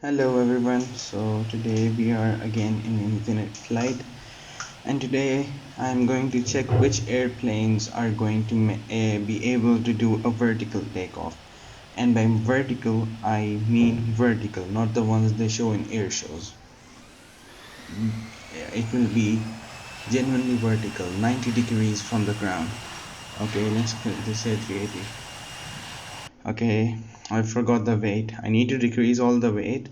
Hello everyone, so today we are again in infinite flight, and today I am going to check which airplanes are going to be able to do a vertical takeoff. And by vertical I mean vertical, not the ones they show in air shows. It will be genuinely vertical, 90 degrees from the ground. Okay, let's put this A380. Okay, I forgot the weight. I need to decrease all the weight,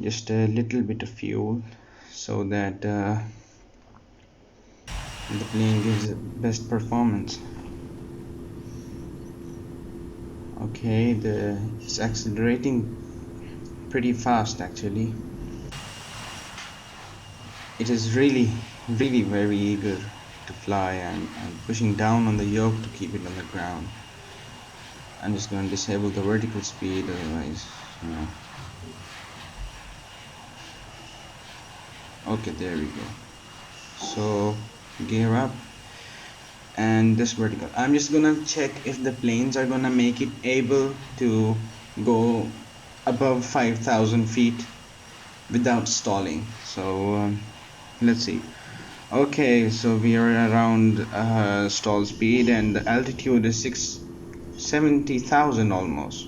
just a little bit of fuel, so that the plane gives best performance. Okay, it's accelerating pretty fast actually. It is really very eager to fly. I'm pushing down on the yoke to keep it on the ground. I'm just going to disable the vertical speed, otherwise, you know. Okay, there we go. So gear up, and this vertical, I'm just gonna check if the planes are gonna make it able to go above 5,000 feet without stalling. So let's see. Okay, so we are around stall speed, and the altitude is 670,000 almost.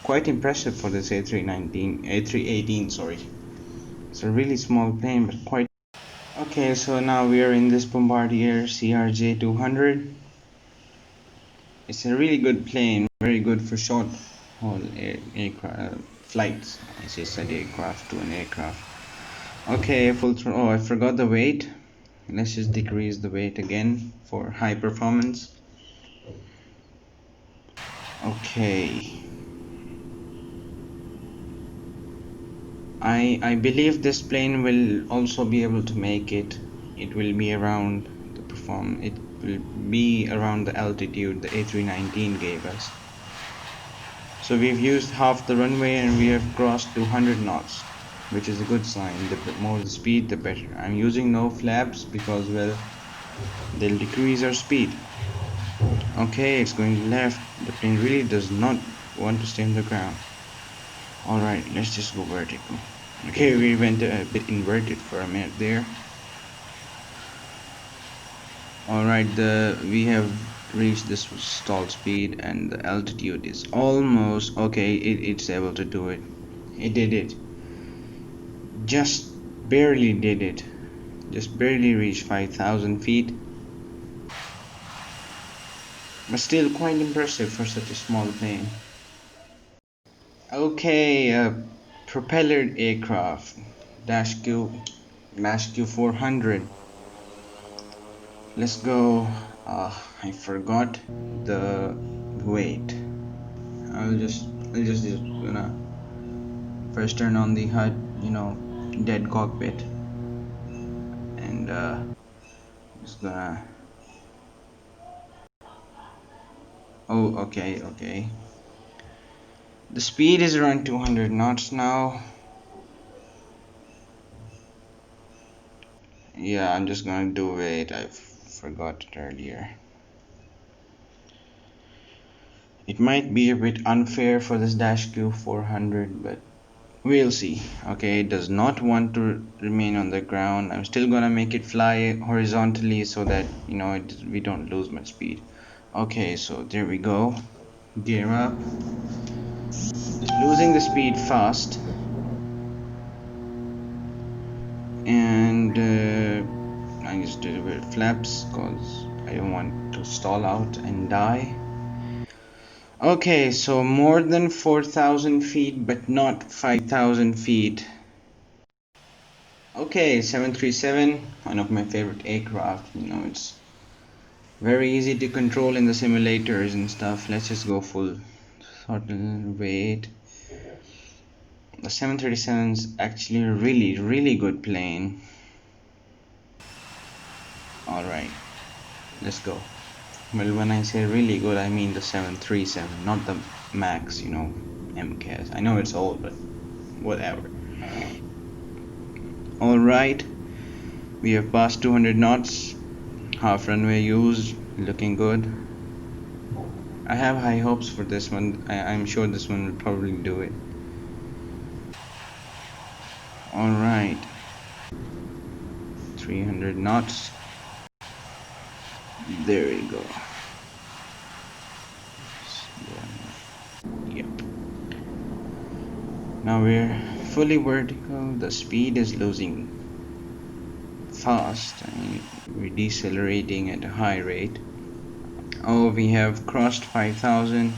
Quite impressive for this A318, sorry. It's a really small plane, but quite. Okay, so now we are in this Bombardier CRJ 200. It's a really good plane, very good for short haul aircraft flights. I just said aircraft to an aircraft. Okay, full throttle. Oh, I forgot the weight. Let's just decrease the weight again for high performance. Okay. I believe this plane will also be able to make it. It will be around it will be around the altitude the A319 gave us. So we've used half the runway and we have crossed 200 knots, which is a good sign. The more the speed, the better. I'm using no flaps because, well, they'll decrease our speed. Okay, it's going left. The plane really does not want to stay on the ground. Alright, let's just go vertical. Okay, we went a bit inverted for a minute there. Alright, we have reached this stall speed, and the altitude is almost okay. It's able to do it. It did it. Just barely did it. Just barely reached 5,000 feet. But still quite impressive for such a small plane. Okay, propellered aircraft. Q400. Let's go. I forgot the weight. I'll just gonna first turn on the HUD, dead cockpit, and just gonna. Oh, okay. The speed is around 200 knots now. Yeah, I'm just gonna do it. I forgot it earlier. It might be a bit unfair for this Q400, but we'll see. Okay, it does not want to remain on the ground. I'm still gonna make it fly horizontally so that we don't lose much speed. Okay, so there we go. Gear up. It's losing the speed fast, and I just did a bit of flaps because I don't want to stall out and die. Okay, so more than 4,000 feet, but not 5,000 feet. Okay, 737, one of my favorite aircraft. It's very easy to control in the simulators and stuff. Let's just go full throttle. Wait. The 737 is actually a really good plane. Alright, let's go. Well, when I say really good, I mean the 737, not the Max, MCAS. I know it's old, but whatever. Alright, we have passed 200 knots. Half runway used, looking good. I have high hopes for this one. I'm sure this one will probably do it. Alright, 300 knots. There we go. Yep. Now we're fully vertical. The speed is losing fast. I mean, we're decelerating at a high rate. Oh, we have crossed 5,000.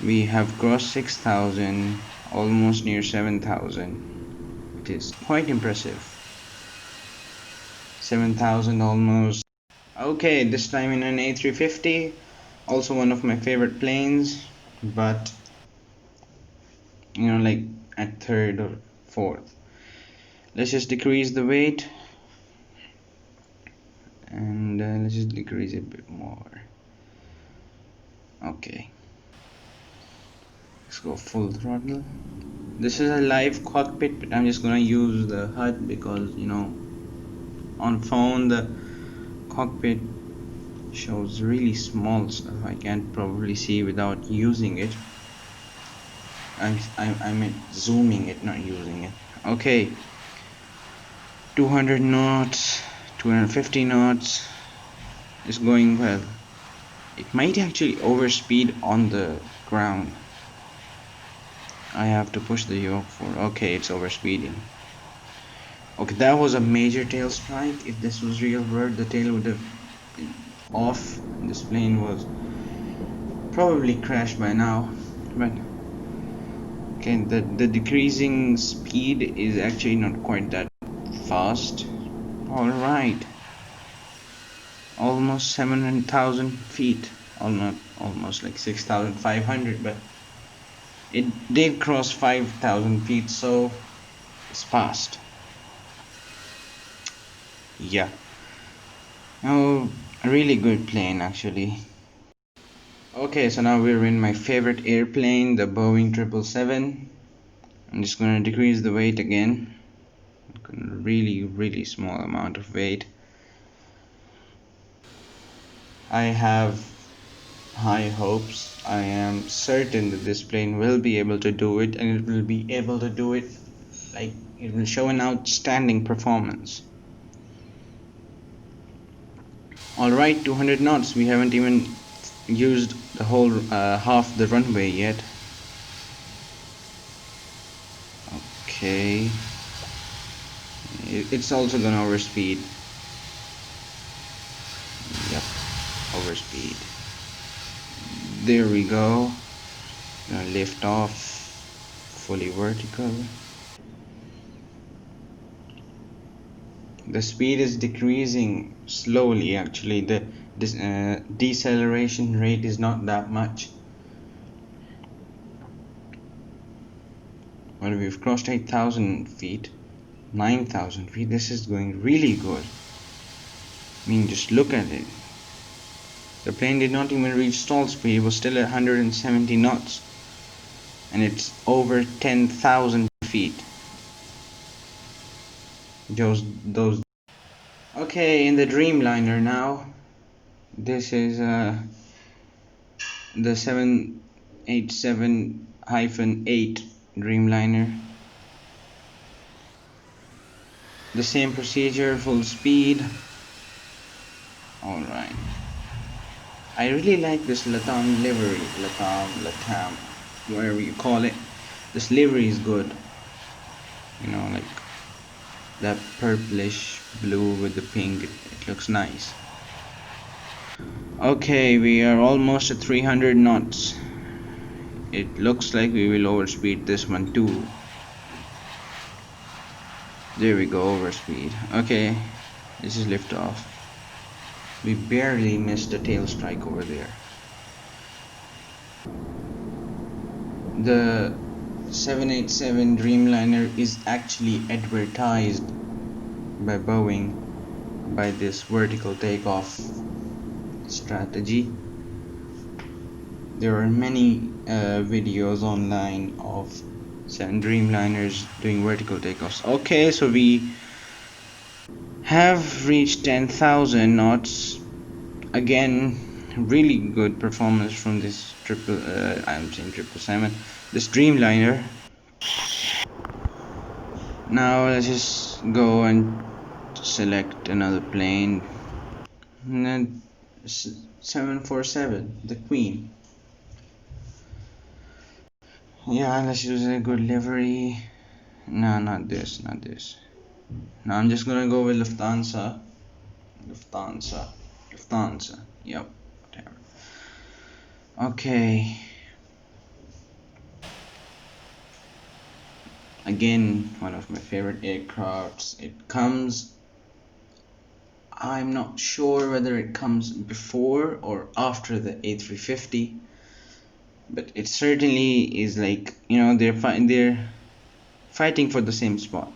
We have crossed 6,000, almost near 7,000. It is quite impressive. 7,000 almost. Okay, this time in an A350, also one of my favorite planes, but you know, like at third or fourth. Let's just decrease the weight, and let's just decrease it a bit more. Okay, let's go full throttle. This is a live cockpit, but I'm just gonna use the HUD because, you know, on phone the cockpit shows really small stuff. I can't probably see without using it. I meant zooming it, not using it. Okay, 200 knots, 250 knots is going well. It might actually overspeed on the ground. I have to push the yoke for. Okay, it's overspeeding. Okay, that was a major tail strike. If this was real world, the tail would have been off. This plane was probably crashed by now. But okay, the decreasing speed is actually not quite that fast. Alright, almost 700,000 feet, almost like 6,500, but it did cross 5,000 feet, so it's fast. Yeah, oh, a really good plane actually. Okay, so now we're in my favorite airplane, the Boeing 777. I'm just gonna decrease the weight again. Really small amount of weight. I have high hopes. I am certain that this plane will be able to do it, and it will be able to do it like it will show an outstanding performance. Alright, 200 knots. We haven't even used the whole half the runway yet. Okay, it's also gonna overspeed. Yep, overspeed. There we go. Gonna lift off, fully vertical. The speed is decreasing slowly actually. The deceleration rate is not that much. Well, we've crossed 8,000 feet, 9,000 feet. This is going really good. I mean, just look at it. The plane did not even reach stall speed. It was still at 170 knots, and it's over 10,000 feet. Those. Okay, in the Dreamliner now. This is the 787-8 Dreamliner. The same procedure, full speed. Alright. I really like this Latam livery. Latam, whatever you call it. This livery is good. You know, like that purplish blue with the pink. It looks nice. Okay, we are almost at 300 knots. It looks like we will overspeed this one too. There we go, overspeed. Okay, this is liftoff. We barely missed a tail strike over there. The 787 Dreamliner is actually advertised by Boeing by this vertical takeoff strategy. There are many videos online of 7 Dreamliners doing vertical takeoffs. Okay, so we have reached 10,000 knots. Again, really good performance from this I'm saying 777, this Dreamliner. Now let's just go and select another plane, and then 747, the Queen. Yeah, let's use a good livery. No, not this. Now I'm just gonna go with Lufthansa. Yep, whatever. Okay. Again, one of my favorite aircrafts. I'm not sure whether it comes before or after the A350, but it certainly is, like, they're fighting for the same spot.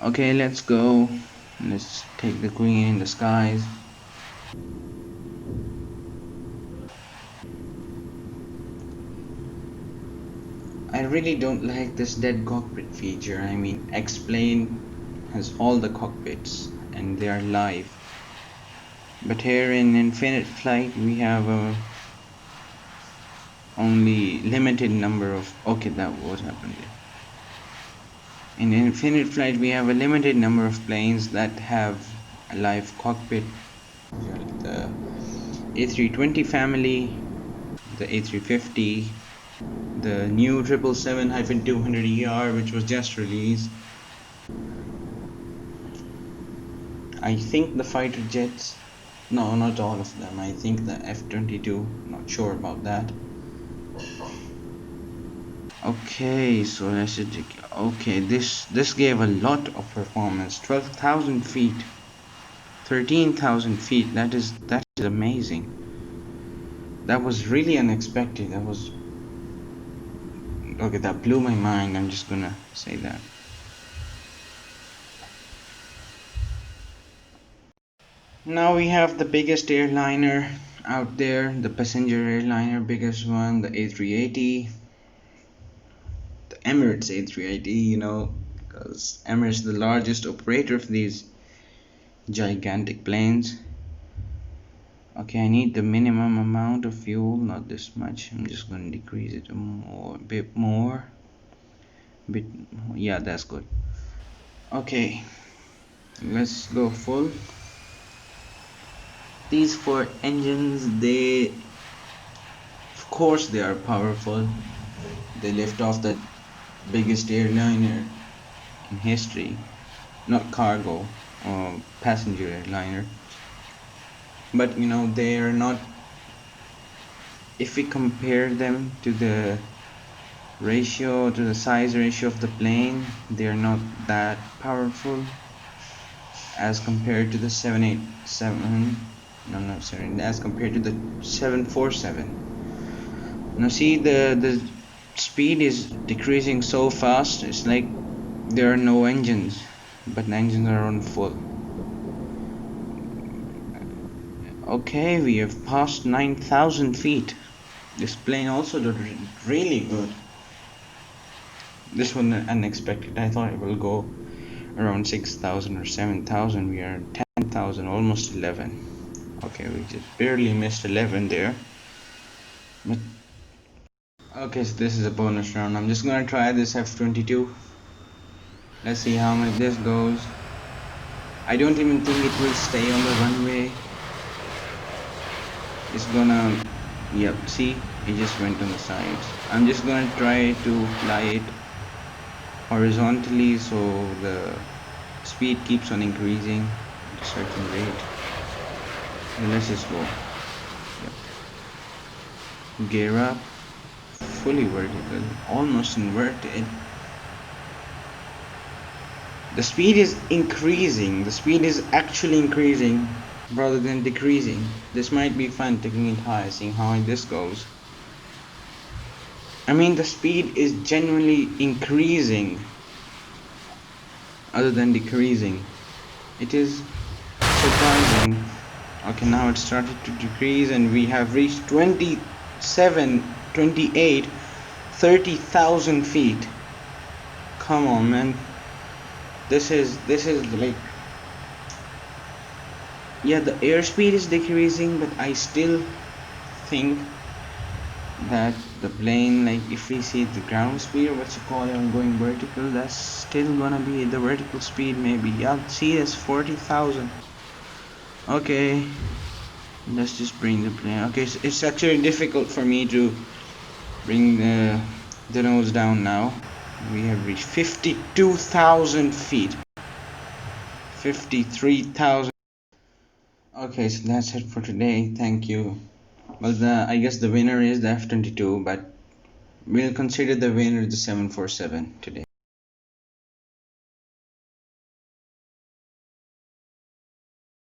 Okay, let's go. Let's take the Queen in the skies. I really don't like this dead cockpit feature. I mean, X-Plane has all the cockpits and they are live. But here in Infinite Flight we have only limited number of... Okay, that what happened here. In Infinite Flight we have a limited number of planes that have a live cockpit. The A320 family, the A350, the new 777-200ER, which was just released. I think the fighter jets, no, not all of them. I think the F-22, not sure about that. Okay, so let's just... Okay, this gave a lot of performance. 12,000 feet, 13,000 feet. That is amazing. That was really unexpected. Okay, that blew my mind. I'm just gonna say that. Now we have the biggest airliner out there, the passenger airliner, biggest one, the A380, the Emirates A380, because Emirates is the largest operator of these gigantic planes. Okay, I need the minimum amount of fuel, not this much. I'm just going to decrease it a bit more. Yeah, that's good. Okay, let's go full. These four engines, of course they are powerful. They lift off the biggest airliner in history, not cargo or passenger airliner, but they are not, if we compare them to the size ratio of the plane, they are not that powerful as compared to the 787. No, not sorry, as compared to the 747. Now see, the speed is decreasing so fast. It's like there are no engines, but the engines are on full. Okay, we have passed 9,000 feet. This plane also did really good. This one unexpected. I thought it will go around 6,000 or 7,000. We are 10,000, almost 11. Okay, we just barely missed 11 there. But okay, so this is a bonus round. I'm just gonna try this F-22. Let's see how much this goes. I don't even think it will stay on the runway. It's gonna... Yep, see? It just went on the sides. I'm just gonna try to fly it horizontally so the speed keeps on increasing at a certain rate. And let's just go. Yep. Gear up. Fully vertical. Almost inverted. The speed is increasing. The speed is actually increasing rather than decreasing. This might be fun, taking it high, seeing how high this goes. I mean, the speed is genuinely increasing other than decreasing. It is surprising. Okay, now it started to decrease and we have reached 27, 28, 30,000 feet. Come on, man. This is like... Yeah, the airspeed is decreasing, but I still think that the plane, like if we see the ground speed or what you call it on going vertical, that's still gonna be the vertical speed. Maybe, yeah, see, it's 40,000. Okay, let's just bring the plane. Okay, so it's actually difficult for me to bring the nose down now. We have reached 52,000 feet. 53,000. Okay, so that's it for today. Thank you. Well, I guess the winner is the F-22, but we'll consider the winner the 747 today.